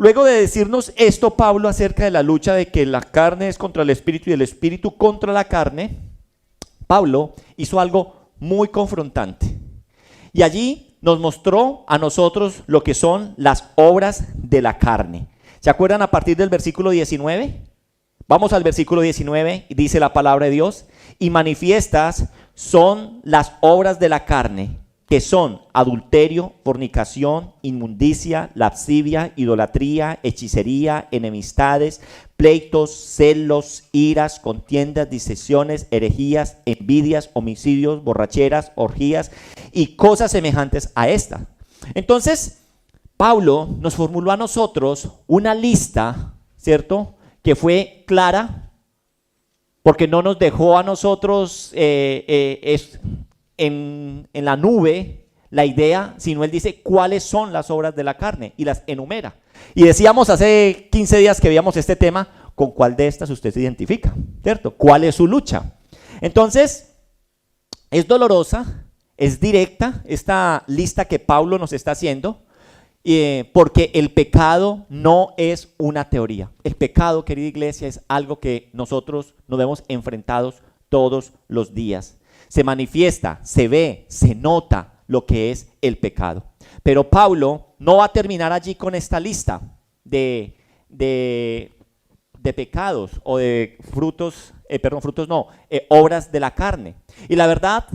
luego de decirnos esto, Pablo, acerca de la lucha de que la carne es contra el espíritu y el espíritu contra la carne, Pablo hizo algo muy confrontante. Y allí nos mostró a nosotros lo que son las obras de la carne. ¿Se acuerdan a partir del versículo 19? Vamos al versículo 19 y dice la palabra de Dios: y manifiestas son las obras de la carne, que son adulterio, fornicación, inmundicia, lascivia, idolatría, hechicería, enemistades, pleitos, celos, iras, contiendas, disensiones, herejías, envidias, homicidios, borracheras, orgías y cosas semejantes a esta. Entonces, Pablo nos formuló a nosotros una lista, ¿cierto?, que fue clara, porque no nos dejó a nosotros en la nube la idea, sino él dice cuáles son las obras de la carne y las enumera. Y decíamos hace 15 días que veíamos este tema, con cuál de estas usted se identifica, ¿cierto? ¿Cuál es su lucha? Entonces, es dolorosa, es directa esta lista que Pablo nos está haciendo, porque el pecado no es una teoría. El pecado, querida iglesia, es algo que nosotros nos vemos enfrentados todos los días. Se manifiesta, se ve, se nota lo que es el pecado. Pero Pablo no va a terminar allí con esta lista de pecados o de obras de la carne. Y la verdad,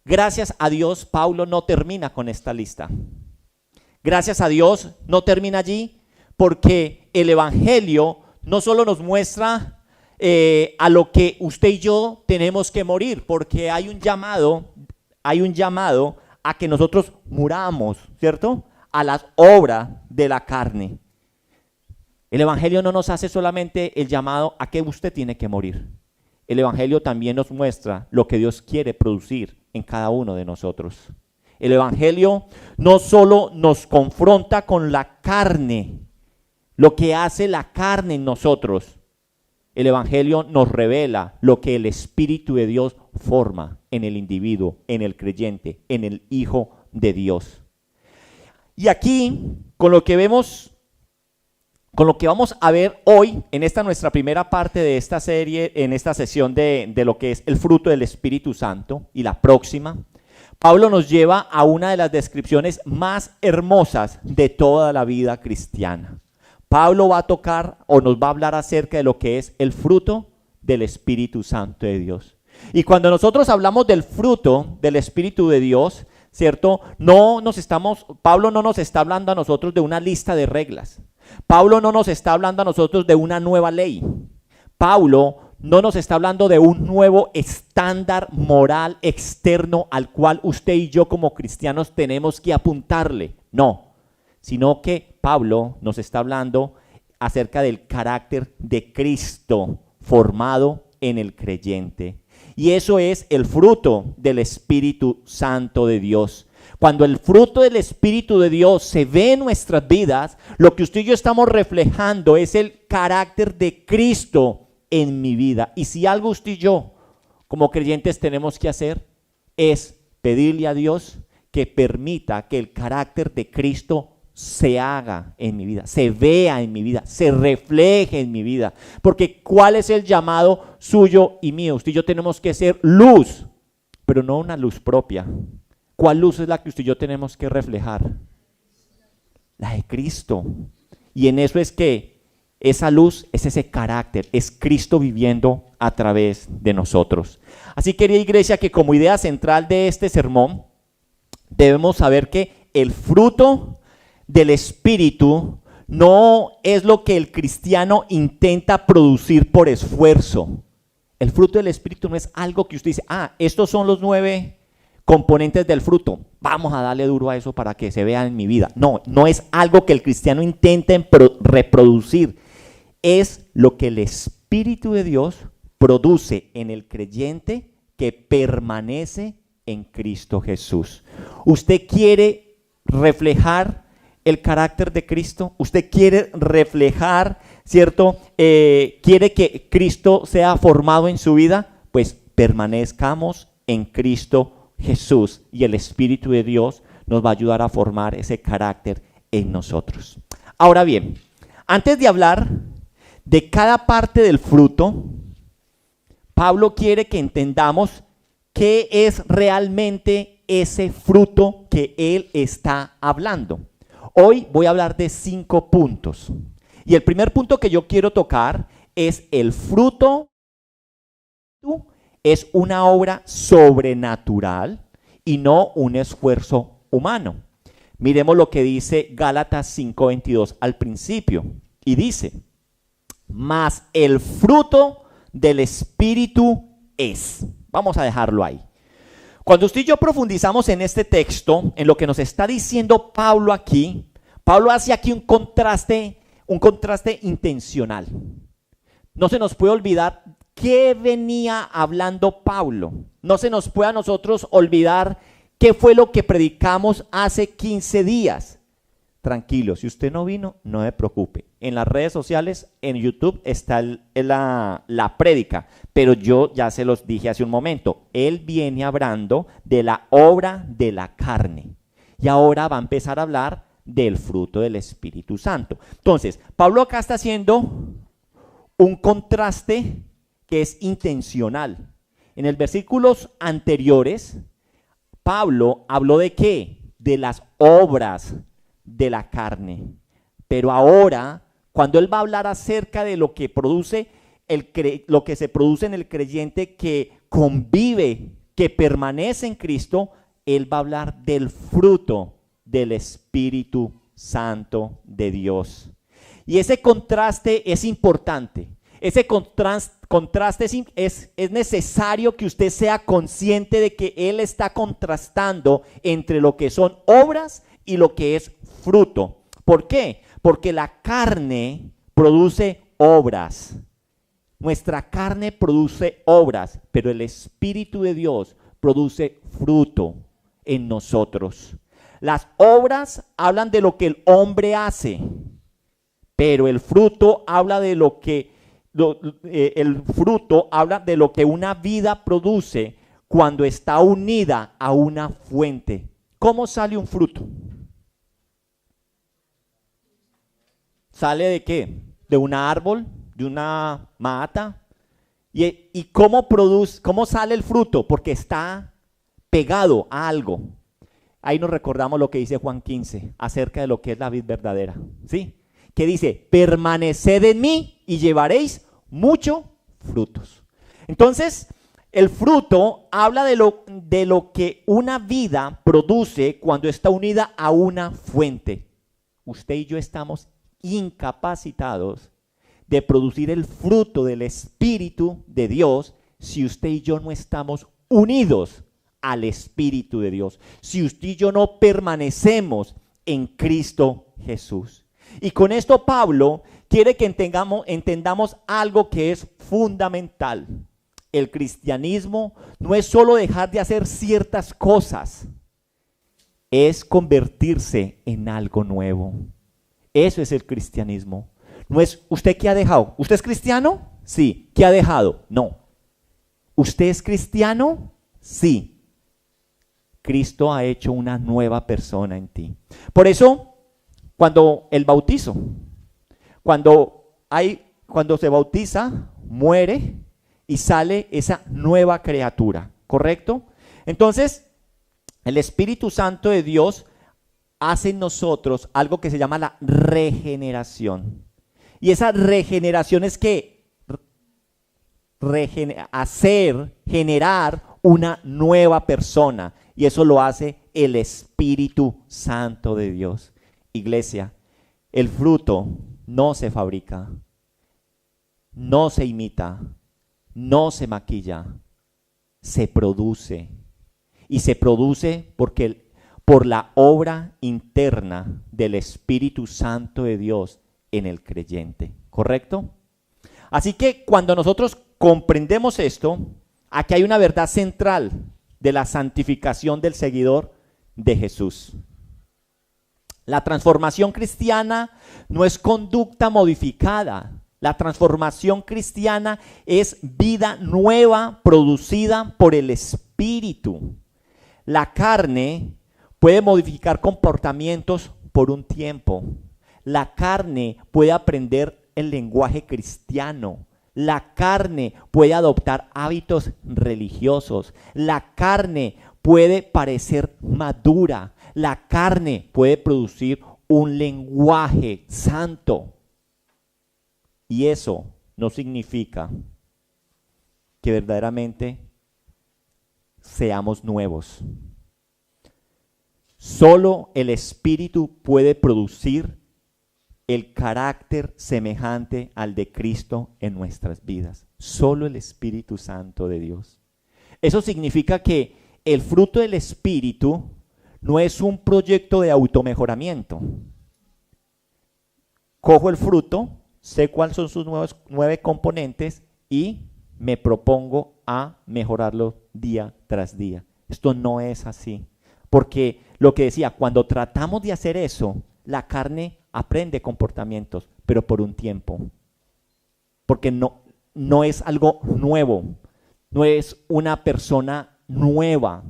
gracias a Dios, Pablo no termina con esta lista. Gracias a Dios no termina allí, porque el evangelio no solo nos muestra a lo que usted y yo tenemos que morir, porque hay un llamado a que nosotros muramos, ¿cierto?, a las obras de la carne. El evangelio no nos hace solamente el llamado a que usted tiene que morir. El evangelio también nos muestra lo que Dios quiere producir en cada uno de nosotros. El evangelio no solo nos confronta con la carne, lo que hace la carne en nosotros. El evangelio nos revela lo que el Espíritu de Dios forma en el individuo, en el creyente, en el Hijo de Dios. Y aquí, con lo que vamos a ver hoy, en esta nuestra primera parte de esta serie, en esta sesión de lo que es el fruto del Espíritu Santo, y la próxima, Pablo nos lleva a una de las descripciones más hermosas de toda la vida cristiana. Pablo va a tocar o nos va a hablar acerca de lo que es el fruto del Espíritu Santo de Dios. Y cuando nosotros hablamos del fruto del Espíritu de Dios, ¿cierto? Pablo no nos está hablando a nosotros de una lista de reglas. Pablo no nos está hablando a nosotros de una nueva ley. Pablo no nos está hablando de un nuevo estándar moral externo al cual usted y yo como cristianos tenemos que apuntarle. No, sino que Pablo nos está hablando acerca del carácter de Cristo formado en el creyente. Y eso es el fruto del Espíritu Santo de Dios. Cuando el fruto del Espíritu de Dios se ve en nuestras vidas, lo que usted y yo estamos reflejando es el carácter de Cristo en mi vida. Y si algo usted y yo como creyentes tenemos que hacer es pedirle a Dios que permita que el carácter de Cristo se haga en mi vida, se vea en mi vida, se refleje en mi vida. Porque ¿cuál es el llamado suyo y mío? Usted y yo tenemos que ser luz, pero no una luz propia. ¿Cuál luz es la que usted y yo tenemos que reflejar? La de Cristo. Y en eso es que esa luz es ese carácter, es Cristo viviendo a través de nosotros. Así, querida iglesia, que como idea central de este sermón, debemos saber que el fruto del Espíritu no es lo que el cristiano intenta producir por esfuerzo. El fruto del Espíritu no es algo que usted dice, estos son los 9 componentes del fruto, vamos a darle duro a eso para que se vea en mi vida. No, no es algo que el cristiano intente reproducir. Es lo que el Espíritu de Dios produce en el creyente que permanece en Cristo Jesús. ¿Usted quiere reflejar el carácter de Cristo? ¿Usted quiere reflejar, cierto? ¿Quiere que Cristo sea formado en su vida? Pues permanezcamos en Cristo Jesús y el Espíritu de Dios nos va a ayudar a formar ese carácter en nosotros. Ahora bien, antes de hablar de cada parte del fruto, Pablo quiere que entendamos qué es realmente ese fruto que él está hablando. Hoy voy a hablar de 5 puntos. Y el primer punto que yo quiero tocar es el fruto. Es una obra sobrenatural y no un esfuerzo humano. Miremos lo que dice Gálatas 5:22 al principio. Y dice, mas el fruto del Espíritu es. Vamos a dejarlo ahí. Cuando usted y yo profundizamos en este texto, en lo que nos está diciendo Pablo aquí, Pablo hace aquí un contraste intencional. No se nos puede olvidar qué venía hablando Pablo. No se nos puede a nosotros olvidar qué fue lo que predicamos hace 15 días. Tranquilo, si usted no vino, no se preocupe. En las redes sociales, en YouTube, está la prédica. Pero yo ya se los dije hace un momento. Él viene hablando de la obra de la carne. Y ahora va a empezar a hablar del fruto del Espíritu Santo. Entonces, Pablo acá está haciendo un contraste que es intencional. En los versículos anteriores, Pablo habló de ¿qué? De las obras de la carne. Pero ahora, cuando él va a hablar acerca de lo que produce lo que se produce en el creyente que convive, que permanece en Cristo, él va a hablar del fruto del Espíritu Santo de Dios. Y ese contraste es importante. Ese contraste es necesario que usted sea consciente de que él está contrastando entre lo que son obras y lo que es fruto. ¿Por qué? Porque la carne produce obras. Nuestra carne produce obras, pero el Espíritu de Dios produce fruto en nosotros. Las obras hablan de lo que el hombre hace, pero el fruto habla de lo que una vida produce cuando está unida a una fuente. ¿Cómo sale un fruto? ¿Sale de qué? ¿De un árbol? ¿De una mata? ¿Y cómo sale el fruto? Porque está pegado a algo. Ahí nos recordamos lo que dice Juan 15 acerca de lo que es la vid verdadera, ¿sí? Que dice, permaneced en mí y llevaréis muchos frutos. Entonces, el fruto habla de lo que una vida produce cuando está unida a una fuente. Usted y yo estamos incapacitados de producir el fruto del Espíritu de Dios si usted y yo no estamos unidos al Espíritu de Dios, si usted y yo no permanecemos en Cristo Jesús. Y con esto Pablo quiere que entendamos algo que es fundamental. El cristianismo no es solo dejar de hacer ciertas cosas, es convertirse en algo nuevo. Eso es el cristianismo. No es usted qué ha dejado. ¿Usted es cristiano? Sí. ¿Qué ha dejado? No. ¿Usted es cristiano? Sí. Cristo ha hecho una nueva persona en ti. Por eso, cuando el bautizo, cuando se bautiza, muere y sale esa nueva criatura, ¿correcto? Entonces, el Espíritu Santo de Dios hace en nosotros algo que se llama la regeneración. Y esa regeneración es que generar una nueva persona. Y eso lo hace el Espíritu Santo de Dios. Iglesia, el fruto no se fabrica, no se imita, no se maquilla, se produce. Y se produce por la obra interna del Espíritu Santo de Dios en el creyente, ¿correcto? Así que cuando nosotros comprendemos esto, aquí hay una verdad central de la santificación del seguidor de Jesús. La transformación cristiana no es conducta modificada. La transformación cristiana es vida nueva producida por el Espíritu. La carne puede modificar comportamientos por un tiempo. La carne puede aprender el lenguaje cristiano. La carne puede adoptar hábitos religiosos. La carne puede parecer madura. La carne puede producir un lenguaje santo. Y eso no significa que verdaderamente seamos nuevos. Solo el Espíritu puede producir el carácter semejante al de Cristo en nuestras vidas. Solo el Espíritu Santo de Dios. Eso significa que el fruto del Espíritu no es un proyecto de automejoramiento. Cojo el fruto, sé cuáles son sus 9 componentes y me propongo a mejorarlo día tras día. Esto no es así. Porque lo que decía, cuando tratamos de hacer eso, la carne aprende comportamientos, pero por un tiempo. Porque no es algo nuevo, no es una persona nueva.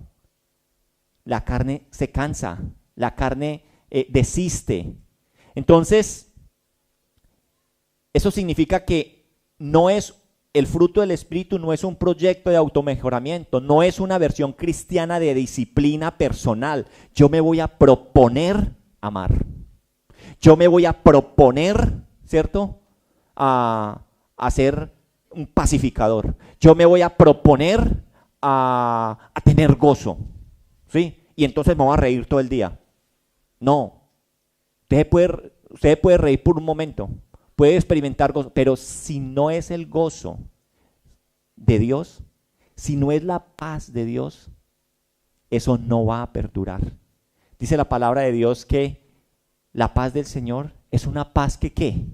La carne se cansa, la carne desiste. Entonces, eso significa que no es el fruto del Espíritu, no es un proyecto de automejoramiento, no es una versión cristiana de disciplina personal. Yo me voy a proponer amar. Yo me voy a proponer, ¿cierto?, a ser un pacificador. Yo me voy a proponer a tener gozo, ¿sí? Y entonces me voy a reír todo el día. No. Usted puede reír por un momento, puede experimentar gozo, pero si no es el gozo de Dios, si no es la paz de Dios, eso no va a perdurar. Dice la palabra de Dios que la paz del Señor es una paz que ¿qué?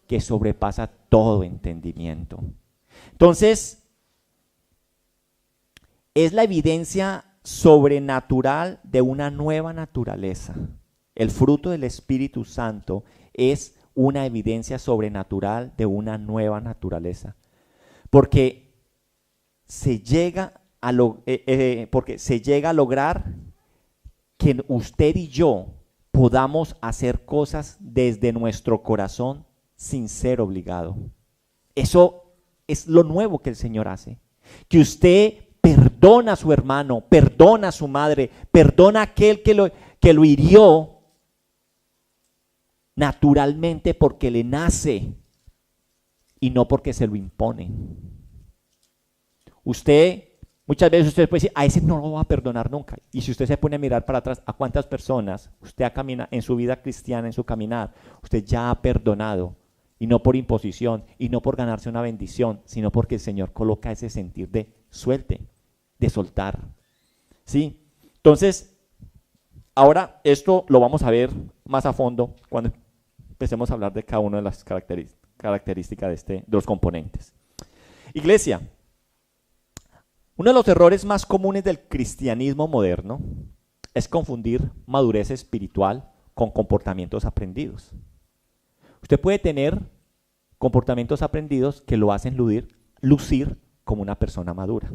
Que sobrepasa todo entendimiento. Entonces, es la evidencia sobrenatural de una nueva naturaleza. El fruto del Espíritu Santo es una evidencia sobrenatural de una nueva naturaleza. Porque se llega a lograr que usted y yo podamos hacer cosas desde nuestro corazón sin ser obligado. Eso es lo nuevo que el Señor hace. Que usted perdona a su hermano, perdona a su madre, perdona a aquel que lo hirió naturalmente porque le nace y no porque se lo impone. Muchas veces usted puede decir, a ese no lo va a perdonar nunca. Y si usted se pone a mirar para atrás, ¿a cuántas personas usted camina en su vida cristiana, en su caminar, usted ya ha perdonado? Y no por imposición, y no por ganarse una bendición, sino porque el Señor coloca ese sentir de suelte, de soltar. ¿Sí? Entonces, ahora esto lo vamos a ver más a fondo cuando empecemos a hablar de cada una de las características de los componentes. Iglesia, uno de los errores más comunes del cristianismo moderno es confundir madurez espiritual con comportamientos aprendidos. Usted puede tener comportamientos aprendidos que lo hacen lucir como una persona madura.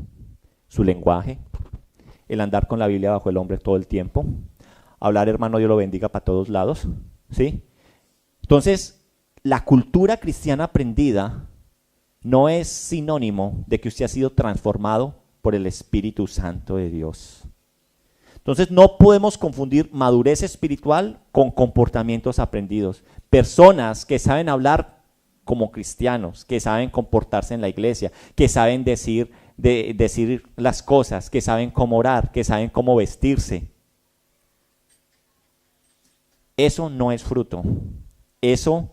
Su lenguaje, el andar con la Biblia bajo el hombro todo el tiempo, hablar hermano Dios lo bendiga para todos lados, ¿sí? Entonces, la cultura cristiana aprendida no es sinónimo de que usted ha sido transformado por el Espíritu Santo de Dios. Entonces no podemos confundir madurez espiritual con comportamientos aprendidos. Personas que saben hablar como cristianos, que saben comportarse en la iglesia, que saben decir las cosas, que saben cómo orar, que saben cómo vestirse. Eso no es fruto. Eso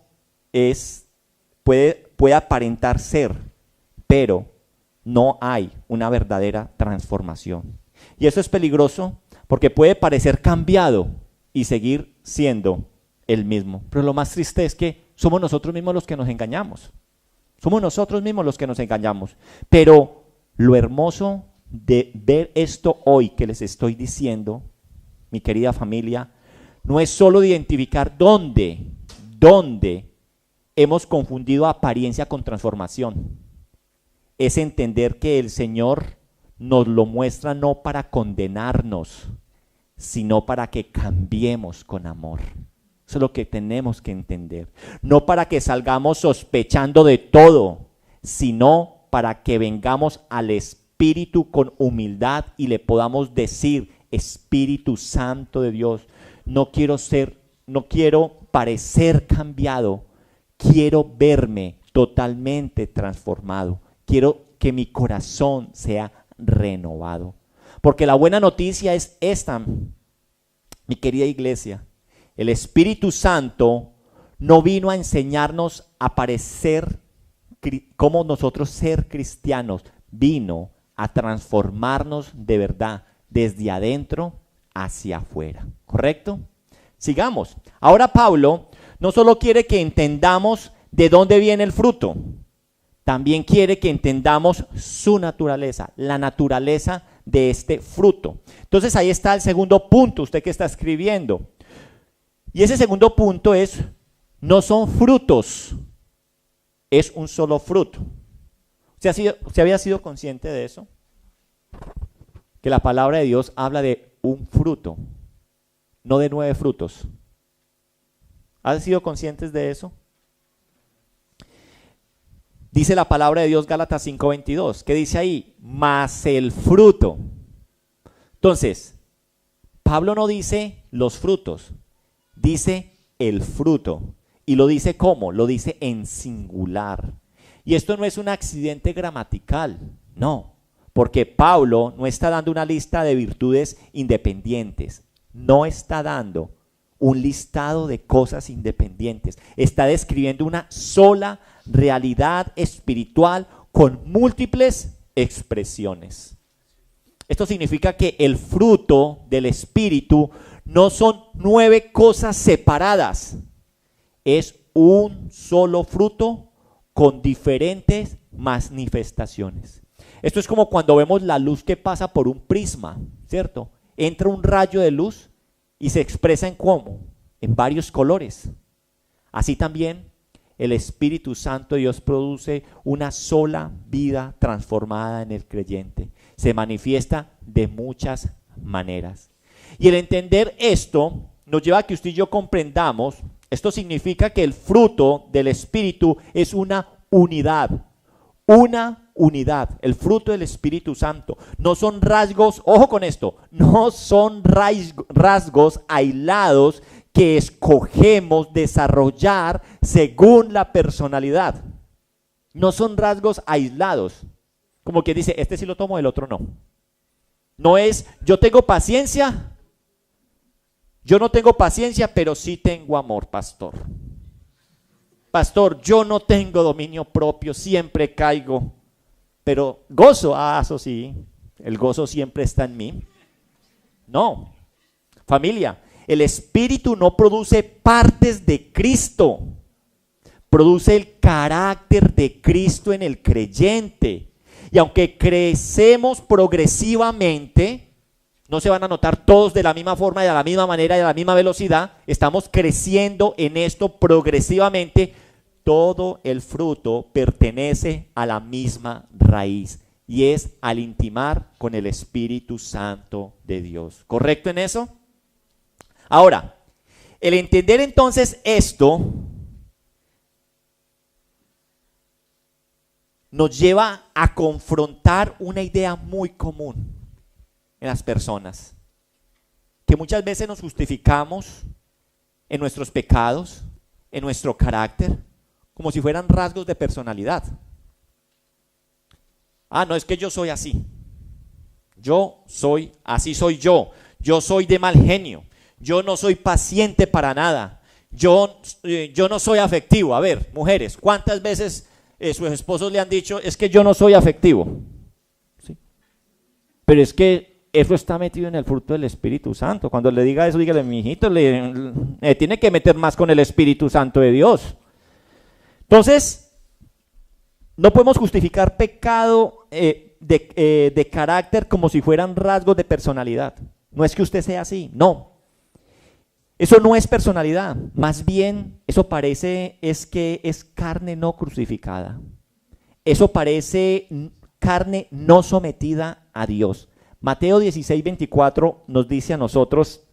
puede aparentar ser, pero no hay una verdadera transformación. Y eso es peligroso porque puede parecer cambiado y seguir siendo el mismo. Pero lo más triste es que somos nosotros mismos los que nos engañamos. Somos nosotros mismos los que nos engañamos. Pero lo hermoso de ver esto hoy que les estoy diciendo, mi querida familia, no es solo identificar dónde hemos confundido apariencia con transformación. Es entender que el Señor nos lo muestra no para condenarnos, sino para que cambiemos con amor. Eso es lo que tenemos que entender. No para que salgamos sospechando de todo, sino para que vengamos al Espíritu con humildad y le podamos decir: Espíritu Santo de Dios, no quiero parecer cambiado, quiero verme totalmente transformado, quiero que mi corazón sea renovado. Porque la buena noticia es esta, mi querida iglesia: el Espíritu Santo no vino a enseñarnos a parecer como nosotros ser cristianos, vino a transformarnos de verdad, desde adentro hacia afuera, ¿correcto? Sigamos. Ahora Pablo no solo quiere que entendamos de dónde viene el fruto, también quiere que entendamos su naturaleza, la naturaleza de este fruto. Entonces ahí está el segundo punto, usted que está escribiendo. Y ese segundo punto es: no son frutos, es un solo fruto. ¿Usted había sido consciente de eso? Que la palabra de Dios habla de un fruto, no de 9 frutos. ¿Han sido conscientes de eso? Dice la palabra de Dios, Gálatas 5:22, ¿qué dice ahí? Mas el fruto. Entonces, Pablo no dice los frutos, dice el fruto. ¿Y lo dice cómo? Lo dice en singular. Y esto no es un accidente gramatical, no, porque Pablo no está dando una lista de virtudes independientes, no está dando un listado de cosas independientes, está describiendo una sola realidad espiritual con múltiples expresiones. Esto significa que el fruto del Espíritu no son 9 cosas separadas, es un solo fruto con diferentes manifestaciones. Esto es como cuando vemos la luz que pasa por un prisma, ¿cierto? Entra un rayo de luz y se expresa en ¿cómo? En varios colores. Así también el Espíritu Santo de Dios produce una sola vida transformada en el creyente. Se manifiesta de muchas maneras. Y el entender esto nos lleva a que usted y yo comprendamos, esto significa que el fruto del Espíritu es una unidad. Una unidad, el fruto del Espíritu Santo. No son rasgos, ojo con esto, no son rasgos aislados que escogemos desarrollar según la personalidad. No son rasgos aislados, como que dice, este sí lo tomo, el otro no. No es, yo tengo paciencia, yo no tengo paciencia, pero sí tengo amor, pastor. Pastor, yo no tengo dominio propio, siempre caigo, pero gozo, eso sí, el gozo siempre está en mí. No, familia, el Espíritu no produce partes de Cristo, produce el carácter de Cristo en el creyente. Y aunque crecemos progresivamente, no se van a notar todos de la misma forma, de la misma manera, de la misma velocidad. Estamos creciendo en esto progresivamente. Todo el fruto pertenece a la misma raíz y es al intimar con el Espíritu Santo de Dios. ¿Correcto en eso? Ahora, el entender entonces esto nos lleva a confrontar una idea muy común en las personas, que muchas veces nos justificamos en nuestros pecados, en nuestro carácter, como si fueran rasgos de personalidad. No, es que yo soy así. Así soy yo. Yo soy de mal genio. Yo no soy paciente para nada. Yo no soy afectivo. A ver, mujeres, ¿cuántas veces sus esposos le han dicho, es que yo no soy afectivo? ¿Sí? Pero es que eso está metido en el fruto del Espíritu Santo. Cuando le diga eso, dígale, mijito, tiene que meter más con el Espíritu Santo de Dios. Entonces, no podemos justificar pecado de carácter como si fueran rasgos de personalidad. No es que usted sea así, no. Eso no es personalidad, más bien eso parece que es carne no crucificada. Eso parece carne no sometida a Dios. Mateo 16:24 nos dice a nosotros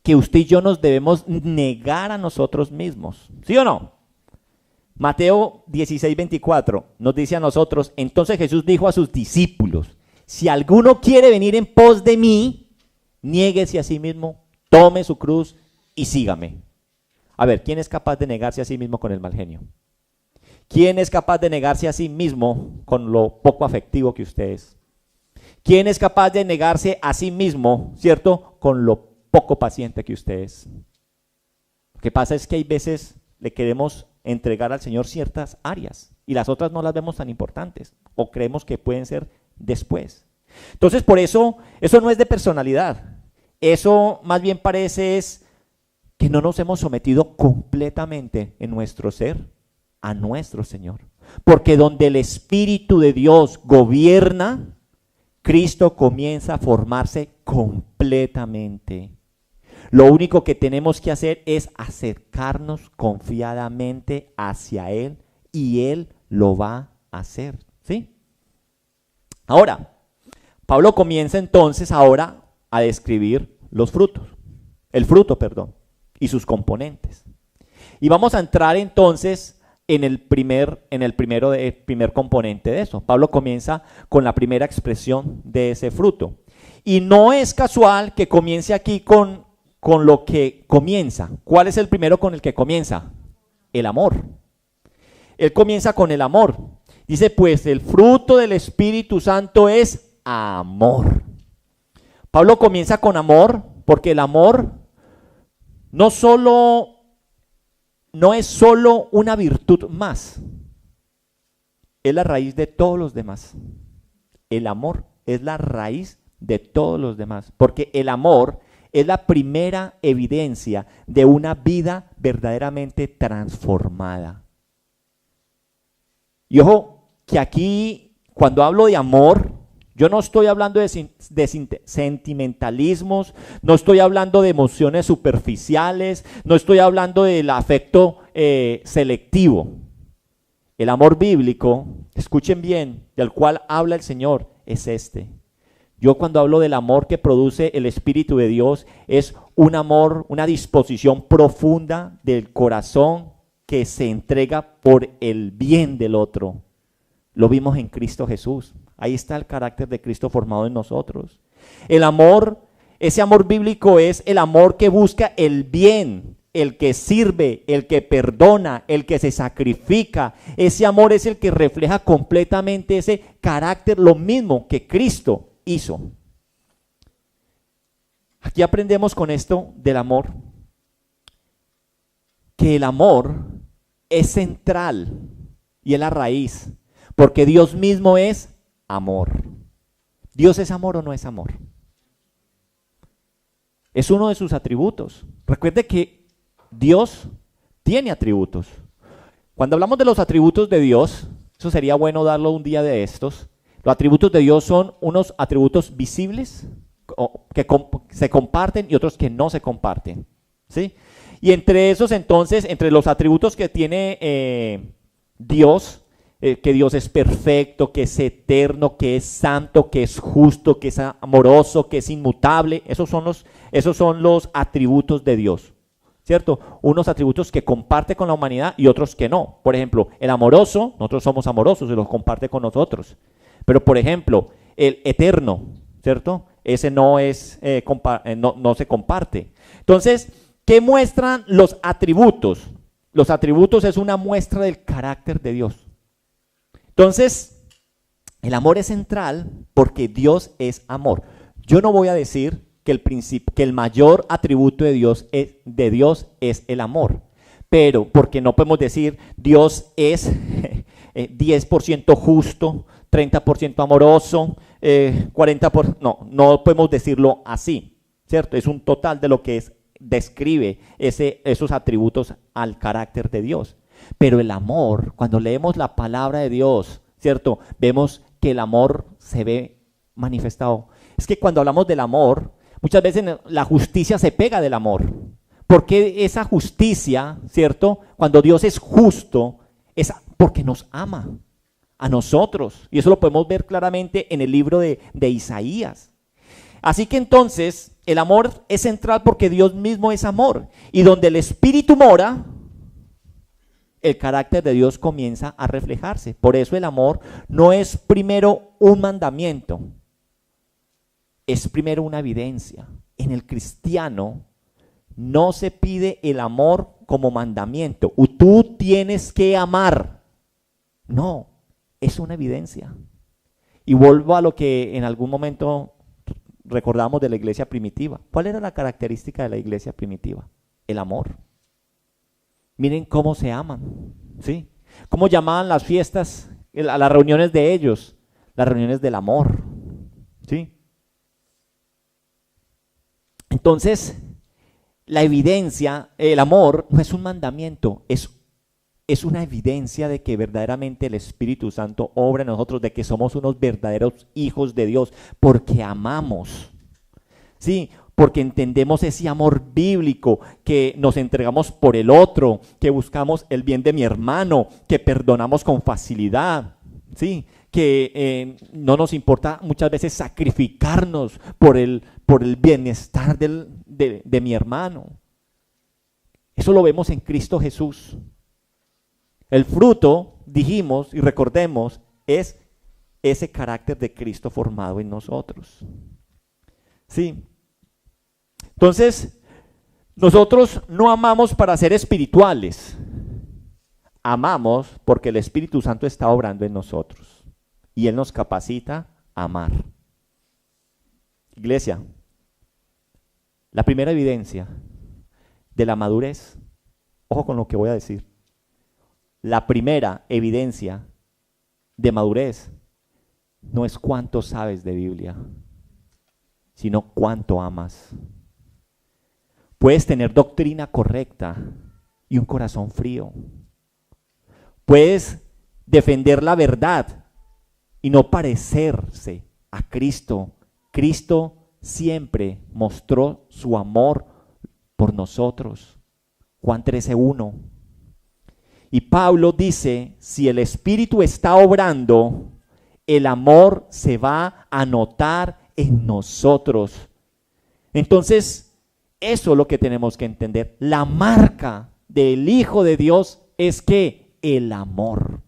que usted y yo nos debemos negar a nosotros mismos. ¿Sí o no? Mateo 16:24 nos dice a nosotros, entonces Jesús dijo a sus discípulos, si alguno quiere venir en pos de mí, niéguese a sí mismo, tome su cruz y sígame. A ver, ¿quién es capaz de negarse a sí mismo con el mal genio? ¿Quién es capaz de negarse a sí mismo con lo poco afectivo que usted es? ¿Quién es capaz de negarse a sí mismo, cierto, con lo poco paciente que usted es? Lo que pasa es que hay veces le queremos entregar al Señor ciertas áreas y las otras no las vemos tan importantes o creemos que pueden ser después. Entonces, por eso no es de personalidad. Eso más bien parece es que no nos hemos sometido completamente en nuestro ser a nuestro Señor. Porque donde el Espíritu de Dios gobierna, Cristo comienza a formarse completamente. Lo único que tenemos que hacer es acercarnos confiadamente hacia Él y Él lo va a hacer, ¿sí? Ahora, Pablo comienza entonces ahora a describir los frutos, el fruto, perdón, y sus componentes. Y vamos a entrar entonces en el primer componente de eso. Pablo comienza con la primera expresión de ese fruto. Y no es casual que comience aquí con lo que comienza. ¿Cuál es el primero con el que comienza? El amor. Él comienza con el amor. Dice, pues el fruto del Espíritu Santo es amor. Pablo comienza con amor porque el amor no es solo una virtud más, es la raíz de todos los demás. El amor es la raíz de todos los demás, porque el amor es la primera evidencia de una vida verdaderamente transformada. Y ojo, que aquí cuando hablo de amor, yo no estoy hablando de sentimentalismos, no estoy hablando de emociones superficiales, no estoy hablando del afecto selectivo. El amor bíblico, escuchen bien, del cual habla el Señor, es este. Yo cuando hablo del amor que produce el Espíritu de Dios, es un amor, una disposición profunda del corazón que se entrega por el bien del otro. Lo vimos en Cristo Jesús. Ahí está el carácter de Cristo formado en nosotros. El amor, ese amor bíblico es el amor que busca el bien, el que sirve, el que perdona, el que se sacrifica. Ese amor es el que refleja completamente ese carácter, lo mismo que Cristo hizo. Aquí aprendemos con esto del amor, que el amor es central y es la raíz, porque Dios mismo es amor. ¿Dios es amor o no es amor? Es uno de sus atributos. Recuerde que Dios tiene atributos. Cuando hablamos de los atributos de Dios, eso sería bueno darlo un día de estos. Los atributos de Dios son unos atributos visibles que se comparten y otros que no se comparten, ¿sí? Y entre esos entonces, entre los atributos que tiene Dios, que Dios es perfecto, que es eterno, que es santo, que es justo, que es amoroso, que es inmutable. Esos son los atributos de Dios, ¿cierto? Unos atributos que comparte con la humanidad y otros que no. Por ejemplo, el amoroso, nosotros somos amorosos y los comparte con nosotros. Pero por ejemplo, el eterno, ¿cierto? Ese no se comparte. Entonces, ¿qué muestran los atributos? Los atributos es una muestra del carácter de Dios. Entonces, el amor es central porque Dios es amor. Yo no voy a decir que el mayor atributo de Dios es el amor, pero porque no podemos decir Dios es 10% justo, 30% amoroso, 40%, no podemos decirlo así, ¿cierto? Es un total de lo que describe esos atributos al carácter de Dios. Pero el amor, cuando leemos la palabra de Dios, ¿cierto? Vemos que el amor se ve manifestado. Es que cuando hablamos del amor, muchas veces la justicia se pega del amor. Porque esa justicia, ¿cierto? Cuando Dios es justo, es porque nos ama a nosotros. Y eso lo podemos ver claramente en el libro de Isaías. Así que entonces el amor es central porque Dios mismo es amor. Y donde el Espíritu mora, el carácter de Dios comienza a reflejarse. Por eso el amor no es primero un mandamiento, es primero una evidencia. En el cristiano no se pide el amor como mandamiento. Tú tienes que amar. No, es una evidencia. Y vuelvo a lo que en algún momento recordamos de la iglesia primitiva. ¿Cuál era la característica de la iglesia primitiva? El amor. Miren cómo se aman, ¿sí? Cómo llamaban las fiestas, a las reuniones de ellos, las reuniones del amor, ¿sí? Entonces, la evidencia, el amor no es un mandamiento, es una evidencia de que verdaderamente el Espíritu Santo obra en nosotros, de que somos unos verdaderos hijos de Dios, porque amamos, ¿sí? Porque entendemos ese amor bíblico, que nos entregamos por el otro, que buscamos el bien de mi hermano, que perdonamos con facilidad, ¿sí? Que no nos importa muchas veces sacrificarnos por el bienestar de mi hermano. Eso lo vemos en Cristo Jesús. El fruto, dijimos y recordemos, es ese carácter de Cristo formado en nosotros. Sí. Entonces, nosotros no amamos para ser espirituales. Amamos porque el Espíritu Santo está obrando en nosotros y Él nos capacita a amar. Iglesia, la primera evidencia de la madurez, ojo con lo que voy a decir, la primera evidencia de madurez no es cuánto sabes de Biblia, sino cuánto amas. Puedes tener doctrina correcta y un corazón frío. Puedes defender la verdad y no parecerse a Cristo. Cristo siempre mostró su amor por nosotros. Juan 13:1. Y Pablo dice, si el Espíritu está obrando, el amor se va a notar en nosotros. Entonces, eso es lo que tenemos que entender. La marca del Hijo de Dios es que el amor.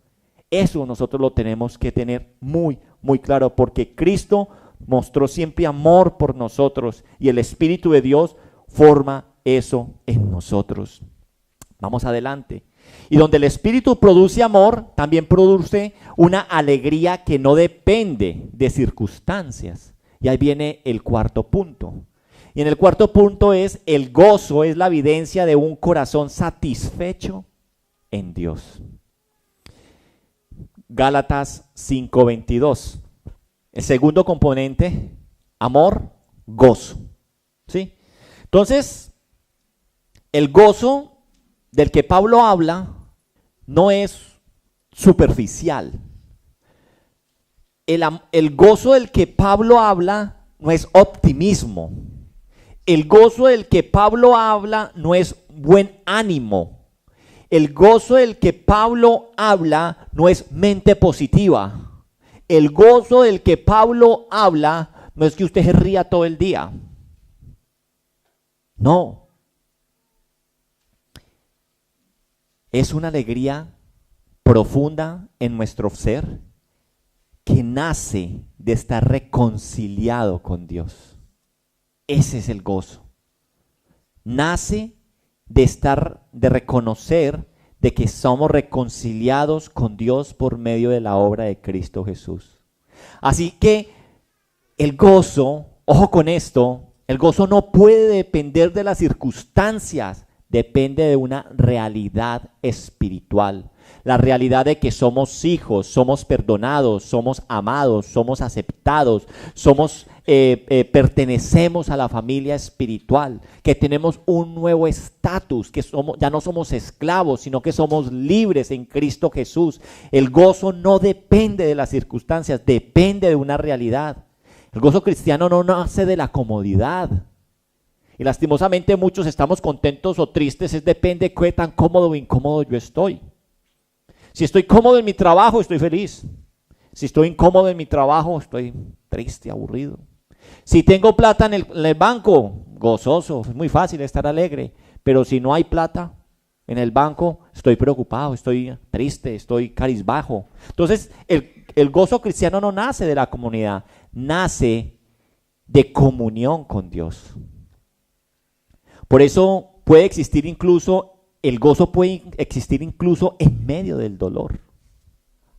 Eso nosotros lo tenemos que tener muy, muy claro, porque Cristo mostró siempre amor por nosotros y el Espíritu de Dios forma eso en nosotros. Vamos adelante. Y donde el Espíritu produce amor, también produce una alegría que no depende de circunstancias. Y ahí viene el cuarto punto. Y en el cuarto punto es el gozo, es la evidencia de un corazón satisfecho en Dios. Gálatas 5:22. El segundo componente, amor, gozo. ¿Sí? Entonces, el gozo del que Pablo habla no es superficial. El gozo del que Pablo habla no es optimismo. El gozo del que Pablo habla no es buen ánimo. El gozo del que Pablo habla no es mente positiva. El gozo del que Pablo habla no es que usted se ría todo el día. No. Es una alegría profunda en nuestro ser que nace de estar reconciliado con Dios. Ese es el gozo. Nace de reconocer de que somos reconciliados con Dios por medio de la obra de Cristo Jesús. Así que el gozo, ojo con esto, el gozo no puede depender de las circunstancias, depende de una realidad espiritual. La realidad de que somos hijos, somos perdonados, somos amados, somos aceptados, pertenecemos a la familia espiritual, que tenemos un nuevo estatus, que ya no somos esclavos, sino que somos libres en Cristo Jesús. El gozo no depende de las circunstancias, depende de una realidad. El gozo cristiano no nace de la comodidad. Y lastimosamente muchos estamos contentos o tristes, depende de qué tan cómodo o incómodo yo estoy. Si estoy cómodo en mi trabajo, estoy feliz. Si estoy incómodo en mi trabajo, estoy triste, aburrido. Si tengo plata en el banco, gozoso, es muy fácil estar alegre. Pero si no hay plata en el banco, estoy preocupado, estoy triste, estoy cabizbajo. Entonces, el gozo cristiano no nace de la comunidad, nace de comunión con Dios. Por eso puede existir incluso, el gozo puede existir incluso en medio del dolor.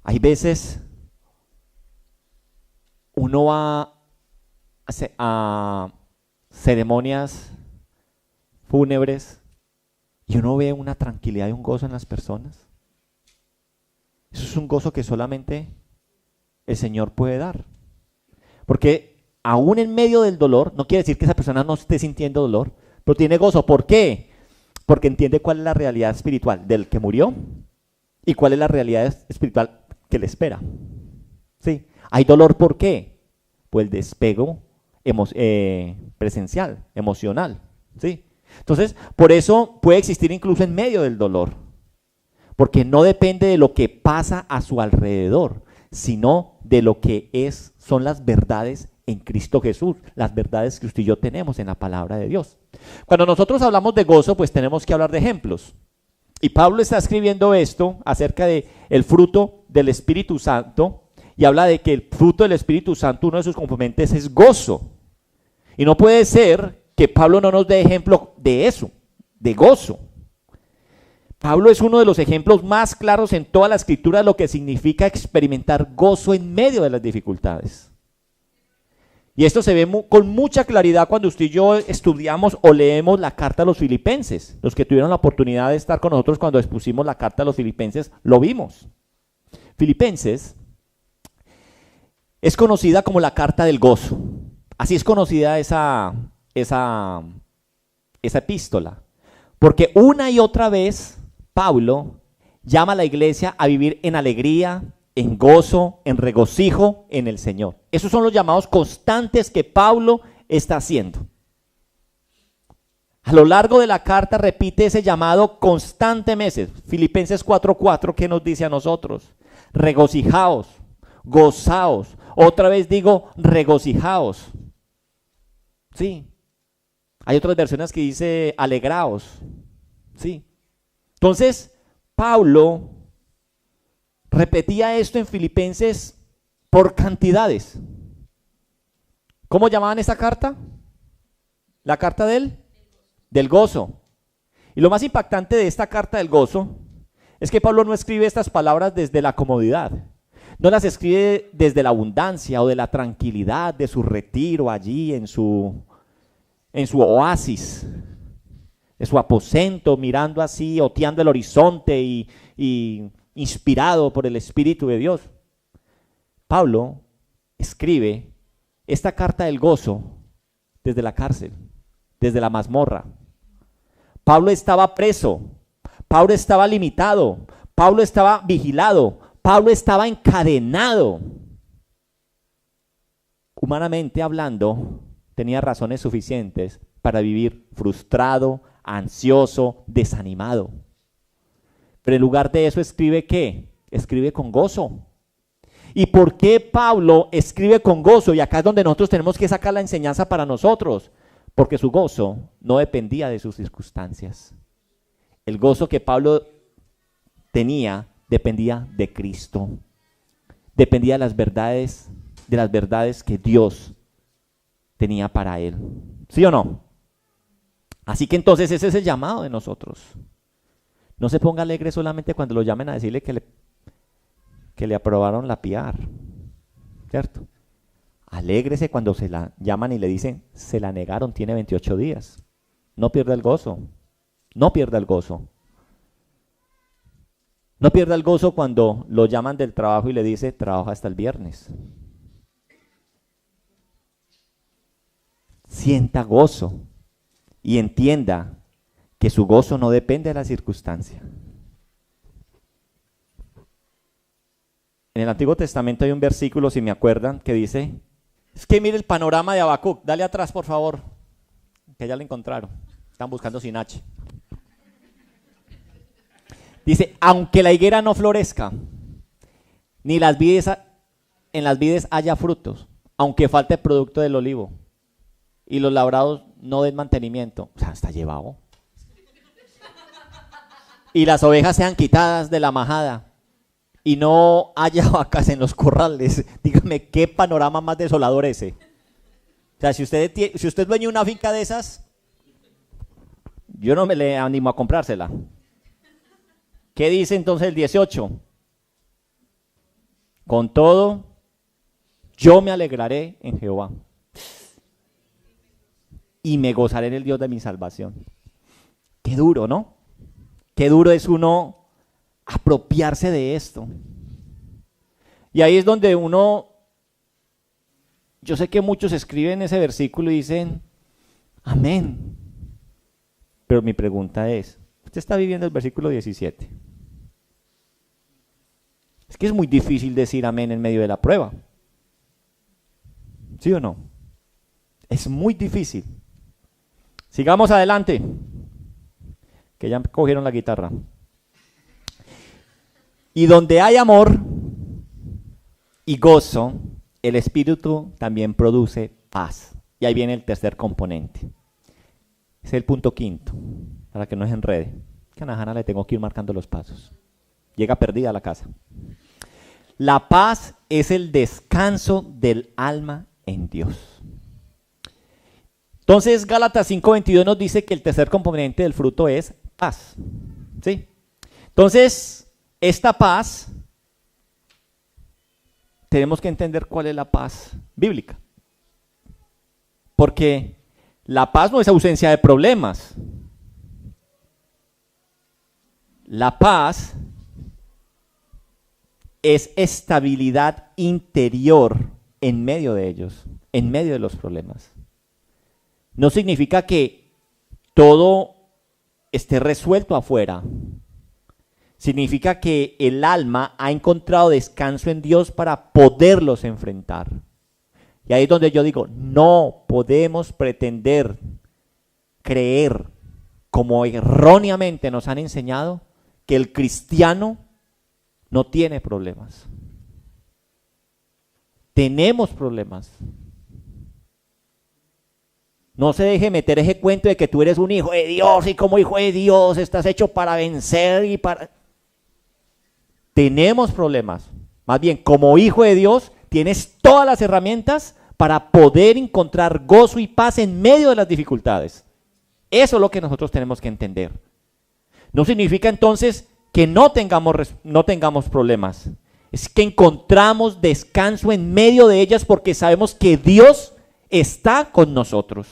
Hay veces uno va a ceremonias fúnebres y uno ve una tranquilidad y un gozo en las personas. Eso es un gozo que solamente el Señor puede dar. Porque aún en medio del dolor, no quiere decir que esa persona no esté sintiendo dolor, pero tiene gozo. ¿Por qué? Porque entiende cuál es la realidad espiritual del que murió y cuál es la realidad espiritual que le espera. ¿Sí? Hay dolor, ¿por qué? Pues el despego presencial, emocional. ¿Sí? Entonces, por eso puede existir incluso en medio del dolor, porque no depende de lo que pasa a su alrededor, sino de lo que son las verdades en Cristo Jesús, las verdades que usted y yo tenemos en la palabra de Dios. Cuando nosotros hablamos de gozo, pues tenemos que hablar de ejemplos. Y Pablo está escribiendo esto acerca de el fruto del Espíritu Santo, y habla de que el fruto del Espíritu Santo, uno de sus componentes es gozo. Y no puede ser que Pablo no nos dé ejemplo de eso, de gozo. Pablo es uno de los ejemplos más claros en toda la Escritura de lo que significa experimentar gozo en medio de las dificultades. Y esto se ve con mucha claridad cuando usted y yo estudiamos o leemos la carta a los Filipenses. Los que tuvieron la oportunidad de estar con nosotros cuando expusimos la carta a los Filipenses, lo vimos. Filipenses es conocida como la carta del gozo. Así es conocida esa epístola. Porque una y otra vez Pablo llama a la iglesia a vivir en alegría, en gozo, en regocijo en el Señor. Esos son los llamados constantes que Pablo está haciendo. A lo largo de la carta repite ese llamado constantemente. Filipenses 4:4, ¿qué nos dice a nosotros? Regocijaos, gozaos. Otra vez digo, regocijaos. Sí. Hay otras versiones que dice alegraos. Sí. Entonces, Pablo repetía esto en Filipenses por cantidades. ¿Cómo llamaban esa carta? La carta del gozo. Y lo más impactante de esta carta del gozo es que Pablo no escribe estas palabras desde la comodidad. No las escribe desde la abundancia o de la tranquilidad de su retiro allí en su oasis, en su aposento, mirando así, oteando el horizonte y inspirado por el Espíritu de Dios. Pablo escribe esta carta del gozo desde la cárcel, desde la mazmorra. Pablo estaba preso, Pablo estaba limitado, Pablo estaba vigilado, Pablo estaba encadenado. Humanamente hablando, tenía razones suficientes para vivir frustrado, ansioso, desanimado. Pero en lugar de eso escribe ¿qué? Escribe con gozo. ¿Y por qué Pablo escribe con gozo? Y acá es donde nosotros tenemos que sacar la enseñanza para nosotros. Porque su gozo no dependía de sus circunstancias. El gozo que Pablo tenía dependía de Cristo. Dependía de las verdades que Dios tenía para él. ¿Sí o no? Así que entonces ese es el llamado de nosotros. No se ponga alegre solamente cuando lo llamen a decirle que le aprobaron la PR, ¿cierto? Alégrese cuando se la llaman y le dicen, se la negaron, tiene 28 días. No pierda el gozo, no pierda el gozo. No pierda el gozo cuando lo llaman del trabajo y le dice, trabaja hasta el viernes. Sienta gozo y entienda que su gozo no depende de la circunstancia. En el Antiguo Testamento hay un versículo, si me acuerdan, que dice, es que mire el panorama de Habacuc, dale atrás por favor, que ya lo encontraron, están buscando sin H. Dice, aunque la higuera no florezca, ni en las vides haya frutos, aunque falte el producto del olivo y los labrados no den mantenimiento. O sea, está llevado. Y las ovejas sean quitadas de la majada y no haya vacas en los corrales. Dígame, ¿qué panorama más desolador ese? O sea, si usted es dueño de una finca de esas, yo no me le animo a comprársela. ¿Qué dice entonces el 18? Con todo, yo me alegraré en Jehová y me gozaré en el Dios de mi salvación. Qué duro, ¿no? Qué duro es uno apropiarse de esto. Y ahí es donde yo sé que muchos escriben ese versículo y dicen, amén. Pero mi pregunta es, usted está viviendo el versículo 17. Es que es muy difícil decir amén en medio de la prueba. ¿Sí o no? Es muy difícil. Sigamos adelante, que ya cogieron la guitarra. Y donde hay amor y gozo, el Espíritu también produce paz. Y ahí viene el tercer componente. Ese es el punto quinto, para que no se enrede. Que a Ana Hanna le tengo que ir marcando los pasos. Llega perdida a la casa. La paz es el descanso del alma en Dios. Entonces Gálatas 5:22 nos dice que el tercer componente del fruto es paz. ¿Sí? Entonces, esta paz, tenemos que entender cuál es la paz bíblica. Porque la paz no es ausencia de problemas. La paz es estabilidad interior en medio de ellos, en medio de los problemas. No significa que todo esté resuelto afuera. Significa que el alma ha encontrado descanso en Dios para poderlos enfrentar. Y ahí es donde yo digo, no podemos pretender creer, como erróneamente nos han enseñado, que el cristiano no tiene problemas. Tenemos problemas. No se deje meter ese cuento de que tú eres un hijo de Dios y como hijo de Dios estás hecho para vencer y para... Tenemos problemas. Más bien, como hijo de Dios, tienes todas las herramientas para poder encontrar gozo y paz en medio de las dificultades. Eso es lo que nosotros tenemos que entender. No significa entonces que no tengamos problemas. Es que encontramos descanso en medio de ellas porque sabemos que Dios está con nosotros.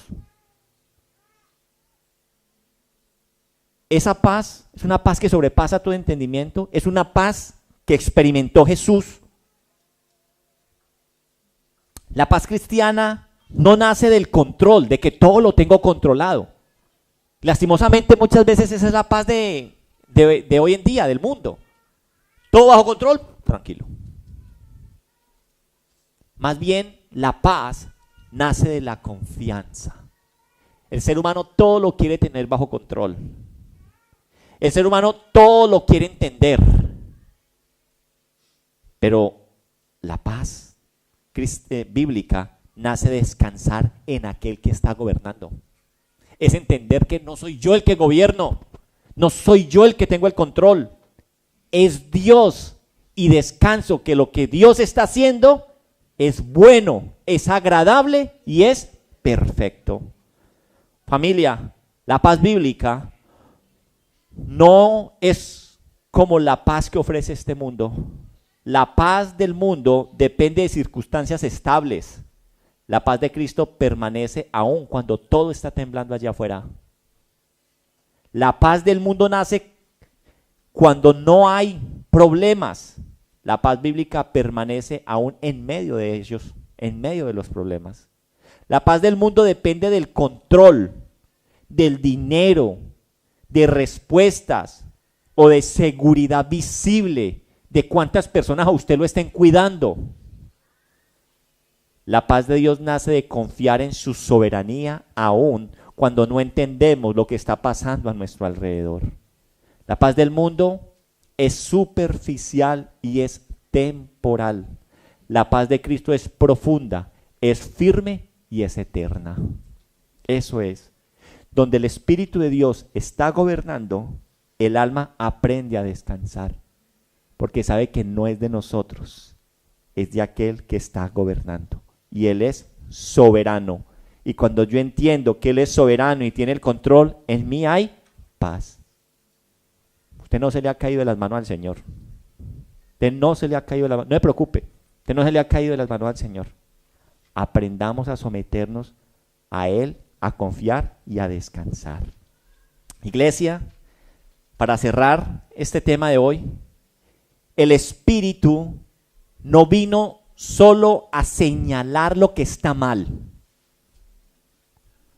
Esa paz es una paz que sobrepasa todo entendimiento, es una paz que experimentó Jesús. La paz cristiana no nace del control, de que todo lo tengo controlado. Lastimosamente muchas veces esa es la paz de hoy en día, del mundo. Todo bajo control, tranquilo. Más bien la paz nace de la confianza. El ser humano todo lo quiere tener bajo control. El ser humano todo lo quiere entender. Pero la paz bíblica nace de descansar en aquel que está gobernando. Es entender que no soy yo el que gobierno, no soy yo el que tengo el control. Es Dios, y descanso que lo que Dios está haciendo es bueno, es agradable y es perfecto. Familia, la paz bíblica no es como la paz que ofrece este mundo. La paz del mundo depende de circunstancias estables. La paz de Cristo permanece aún cuando todo está temblando allá afuera. La paz del mundo nace cuando no hay problemas. La paz bíblica permanece aún en medio de ellos, en medio de los problemas. La paz del mundo depende del control, del dinero, de respuestas o de seguridad visible de cuántas personas a usted lo estén cuidando. La paz de Dios nace de confiar en su soberanía aún cuando no entendemos lo que está pasando a nuestro alrededor. La paz del mundo es superficial y es temporal. La paz de Cristo es profunda, es firme y es eterna. Eso es. Donde el Espíritu de Dios está gobernando, el alma aprende a descansar, porque sabe que no es de nosotros, es de aquel que está gobernando. Y Él es soberano. Y cuando yo entiendo que Él es soberano y tiene el control, en mí hay paz. Usted no se le ha caído de las manos al Señor. Usted no se le ha caído de las manos. No se preocupe. Usted no se le ha caído de las manos al Señor. Aprendamos a someternos a Él, a confiar y a descansar. Iglesia, para cerrar este tema de hoy, el Espíritu no vino solo a señalar lo que está mal,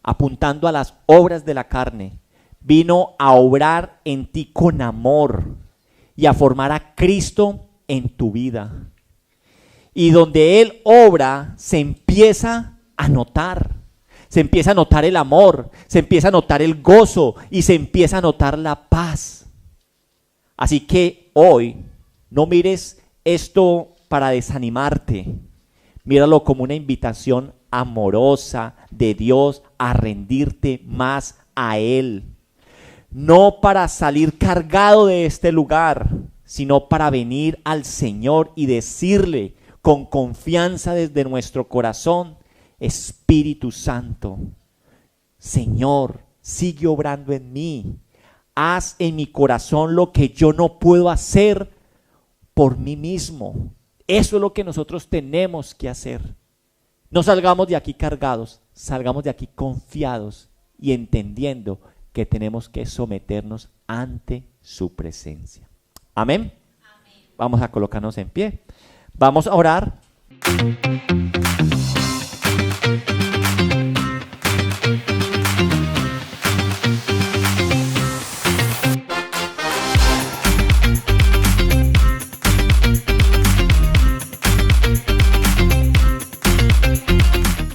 apuntando a las obras de la carne. Vino a obrar en ti con amor y a formar a Cristo en tu vida. Y donde Él obra, se empieza a notar. Se empieza a notar el amor, se empieza a notar el gozo y se empieza a notar la paz. Así que hoy no mires esto para desanimarte. Míralo como una invitación amorosa de Dios a rendirte más a Él. No para salir cargado de este lugar, sino para venir al Señor y decirle con confianza desde nuestro corazón: Espíritu Santo, Señor, sigue obrando en mí. Haz en mi corazón lo que yo no puedo hacer por mí mismo. Eso es lo que nosotros tenemos que hacer. No salgamos de aquí cargados, salgamos de aquí confiados y entendiendo que tenemos que someternos ante su presencia. Amén. Amén. Vamos a colocarnos en pie. Vamos a orar.